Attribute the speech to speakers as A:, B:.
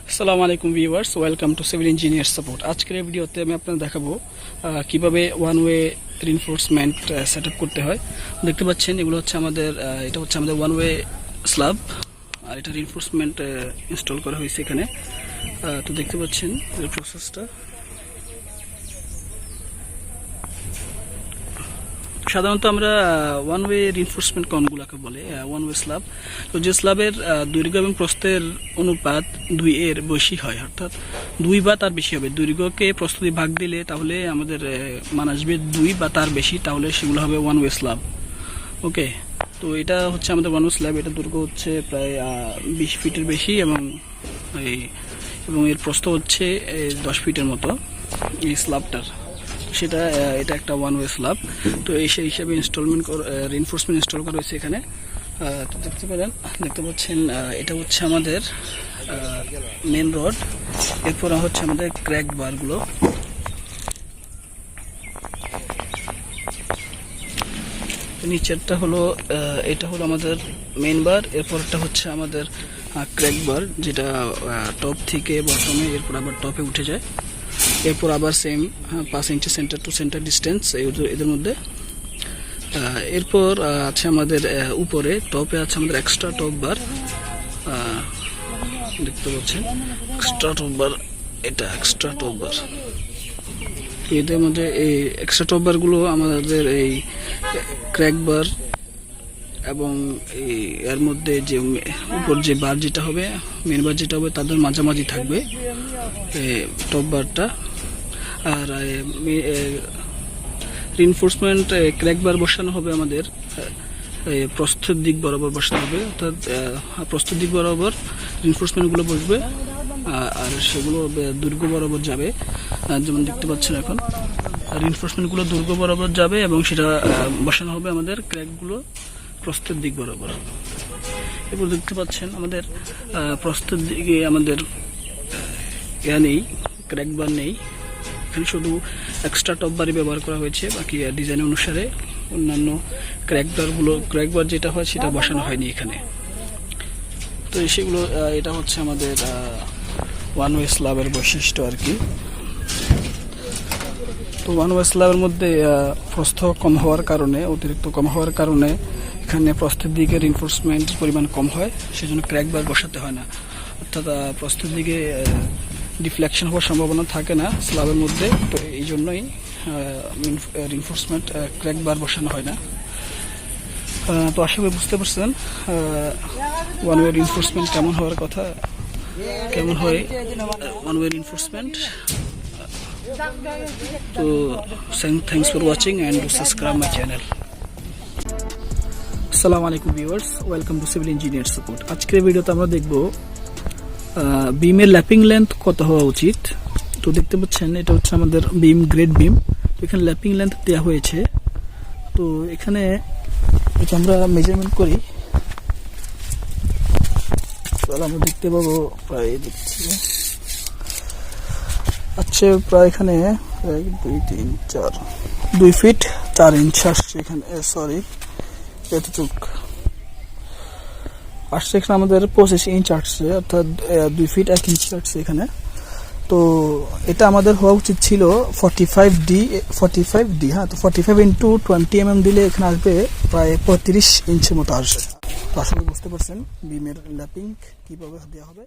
A: আসসালামু আলাইকুম viewers, welcome to civil engineer support. আজকের এই ভিডিওতে আমি আপনাদের দেখাবো কিভাবে ওয়ান ওয়ে রিনফোর্সমেন্ট সেটআপ করতে হয়। দেখতে পাচ্ছেন এগুলো হচ্ছে এটা হচ্ছে আমাদের ওয়ান ওয়ে স্ল্যাব, আর এটা রিনফোর্সমেন্ট ইনস্টল করা হয়েছে এখানে। তো দেখতে পাচ্ছেন এই প্রসেসটা। সাধারণত আমরা ওয়ান ওয়ে রিনফোর্সমেন্ট কোনগুলোকে বলে ওয়ান ওয়ে স্ল্যাব। তো যে স্ল্যাবের দৈর্ঘ্য এবং প্রস্থের অনুপাত 2 এর বেশি হয়, অর্থাৎ 2 বা তার বেশি হবে। দৈর্ঘ্যকে প্রস্থ দিয়ে ভাগ দিলে তাহলে আমাদের মান আসবে 2 বা তার বেশি, তাহলে সেগুলো হবে ওয়ান ওয়ে স্ল্যাব। ওকে, তো এটা হচ্ছে আমাদের ওয়ান ওয়ে স্ল্যাব। এটা দৈর্ঘ্য হচ্ছে প্রায় 20 ফিটের বেশি এবং এর প্রস্থ হচ্ছে 10 ফিটের মতো এই স্ল্যাবটার। এটা একটা ওয়ান ওয়ে স্ল্যাব। তো সেই হিসাবে রিনফোর্সমেন্ট ইনস্টল করা হয়েছে এখানে। তো দেখতে পাচ্ছেন এটা হচ্ছে আমাদের মেন রড। এরপর হচ্ছে আমাদের ক্র্যাক বারগুলো। নিচেরটা হলো এটা হলো আমাদের মেন বার। এরপরটা হচ্ছে আমাদের ক্র্যাক বার, যেটা টপ থেকে বটমে এরপর আবার টপে উঠে যায়। এরপর আবার সেম 5 ইঞ্চি সেন্টার টু সেন্টার ডিস্টেন্স এদের মধ্যে। এরপর আছে আমাদের উপরে টপে আছে আমাদের এক্সট্রা টপ বার। দেখতে পাচ্ছেন এক্সট্রা টপ বার, এটা এক্সট্রা টপ বার। এদের মধ্যে এই এক্সট্রা টপ বারগুলো আমাদের এই ক্র্যাক বার এবং এর মধ্যে যে উপর যে বার যেটা হবে, মেন বার যেটা হবে, তাদের মাঝামাঝি থাকবে টপ বারটা। আর রিনফোর্সমেন্ট ক্র্যাক বার বসানো হবে আমাদের প্রস্থের দিক বরাবর বসানো হবে, অর্থাৎ প্রস্থের দিক বরাবর রিনফোর্সমেন্টগুলো বসবে আর সেগুলো দৈর্ঘ্য বরাবর যাবে। যেমন দেখতে পাচ্ছেন এখন রিনফোর্সমেন্টগুলো দৈর্ঘ্য বরাবর যাবে এবং সেটা বসানো হবে আমাদের ক্র্যাকগুলো প্রস্থের দিক বরাবর। এরপর দেখতে পাচ্ছেন আমাদের প্রস্থের দিকে আমাদের নেই, ক্র্যাক বার নেই। এখানে শুধু এক্সট্রা টপ বারই ব্যবহার করা হয়েছে, বাকি ডিজাইন অনুসারে অন্যান্য ক্র্যাক বার যেটা হয় সেটা বসানো হয়নি এখানে। তো সেগুলো এটা হচ্ছে আমাদের ওয়ান ওয়ে স্ল্যাবের বৈশিষ্ট্য আর কি। তো ওয়ান ওয়ে স্ল্যাবের মধ্যে প্রস্থ অতিরিক্ত কম হওয়ার কারণে এখানে প্রস্থের দিকে রিনফোর্সমেন্টের পরিমাণ কম হয়, সেজন্য ক্র্যাক বার বসাতে হয় না। অর্থাৎ প্রস্থের দিকে ডিফ্লেকশন হওয়ার সম্ভাবনা থাকে না স্ল্যাবের মধ্যে। তো এই জন্যই রিনফোর্সমেন্ট ক্র্যাক বার বসানো হয় না। তো আশা করি বুঝতে পারছেন ওয়ান ওয়ে রিনফোর্সমেন্ট কেমন হওয়ার কথা, কেমন হয় ওয়ান ওয়ে রিনফোর্সমেন্ট। তো thanks for watching and do subscribe my channel. আসসালামু আলাইকুম viewers, welcome to civil engineer support. আজকের ভিডিওতে আমরা দেখব বিমের ল্যাপিং লেন্থ কত হওয়া উচিত। তো দেখতে পাচ্ছেন এটা হচ্ছে আমাদের বিম, গ্রেড বিম। এখানে ল্যাপিং লেন্থ দেওয়া হয়েছে। তো এখানে এটা আমরা মেজারমেন্ট করি, আমরা দেখতে পাবো প্রায় প্রায় এখানে 1 2 3 4 2 ফিট 4 ইঞ্চ আসছে এখানে। এতটুক আসছে এখানে আমাদের 25 ইঞ্চ আসছে, অর্থাৎ 2 ফিট 1 ইঞ্চি আসছে এখানে। তো এটা আমাদের হওয়া উচিত ছিল 45D। হ্যাঁ, তো 45 ইন্টু 20 mm দিলে এখানে আসবে প্রায় 35 ইঞ্চের মতো আসবে। তো আসলে বুঝতে পারছেন বিমের ল্যাপিং কিভাবে দেওয়া হবে।